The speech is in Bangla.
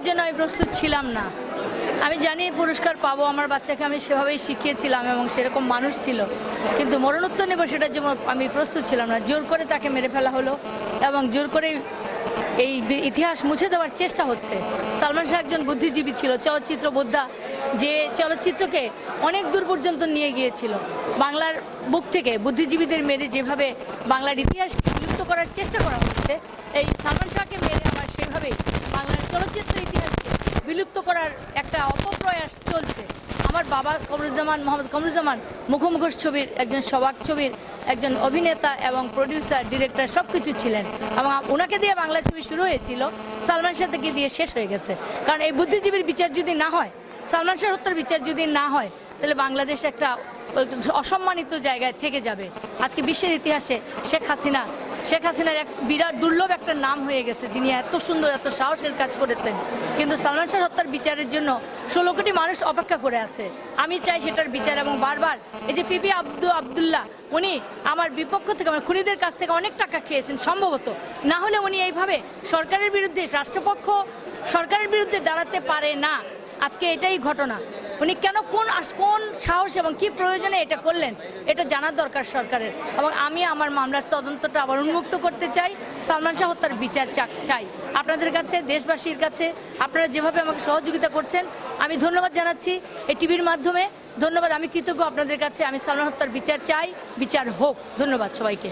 জন্য আমি প্রস্তুত ছিলাম না। আমি জানি পুরস্কার পাবো, আমার বাচ্চাকে আমি সেভাবেই শিখিয়েছিলাম এবং সেরকম মানুষ ছিল, কিন্তু মরণোত্তর নেব সেটার জন্য আমি প্রস্তুত ছিলাম না। জোর করে তাকে মেরে ফেলা হলো এবং জোর করে এই ইতিহাস মুছে দেওয়ার চেষ্টা হচ্ছে। সালমান শাহ একজন বুদ্ধিজীবী ছিল, চলচ্চিত্র বোদ্ধা, যে চলচ্চিত্রকে অনেক দূর পর্যন্ত নিয়ে গিয়েছিল। বাংলার বুক থেকে বুদ্ধিজীবীদের মেরে যেভাবে বাংলার ইতিহাসকে বিলুপ্ত করার চেষ্টা করা হচ্ছে, এই সালমান শাহকে মেরে আমার সেভাবেই বাংলার চলচ্চিত্র ইতিহাসকে বিলুপ্ত করার একটা অপপ্রয়াস চলছে। আমার বাবা মোহাম্মদ কামরুজ্জামান মুখোমুখোশ ছবির একজন সবাক ছবির একজন অভিনেতা এবং প্রডিউসার, ডিরেক্টর সব কিছু ছিলেন এবং ওনাকে দিয়ে বাংলা ছবি শুরু হয়েছিল, সালমান শাহকে দিয়ে শেষ হয়ে গেছে। কারণ এই বুদ্ধিজীবীর বিচার যদি না হয়, সালমান শাহ হত্যার বিচার যদি না হয়, তাহলে বাংলাদেশ একটা অসম্মানিত জায়গায় থেকে যাবে। আজকে বিশ্বের ইতিহাসে শেখ হাসিনার এক বিরাট দুর্লভ একটা নাম হয়ে গেছে, যিনি এত সুন্দর এত সাহসের কাজ করেছেন। কিন্তু সালমান শাহ হত্যার বিচারের জন্য 16 কোটি মানুষ অপেক্ষা করে আছে। আমি চাই সেটার বিচার এবং বারবার এই যে পিপি আবদুল্লাহ, উনি আমার বিপক্ষ থেকে, আমার খুনিদের কাছ থেকে অনেক টাকা খেয়েছেন সম্ভবত, না হলে উনি এইভাবে সরকারের বিরুদ্ধে, রাষ্ট্রপক্ষ সরকারের বিরুদ্ধে দাঁড়াতে পারে না। আজকে এটাই ঘটনা। উনি কেন, কোন সাহস এবং কি প্রয়োজনে এটা করলেন, এটা জানার দরকার সরকারের। এবং আমি আমার মামলার তদন্তটা আবার উন্মুক্ত করতে চাই, সালমান শাহ হত্যার বিচার চাই। আপনাদের কাছে, দেশবাসীর কাছে আপনারা যেভাবে আমাকে সহযোগিতা করছেন, আমি ধন্যবাদ জানাচ্ছি এই টিভির মাধ্যমে। ধন্যবাদ, আমি কৃতজ্ঞ আপনাদের কাছে। আমি সালমান হত্যার বিচার চাই, বিচার হোক। ধন্যবাদ সবাইকে।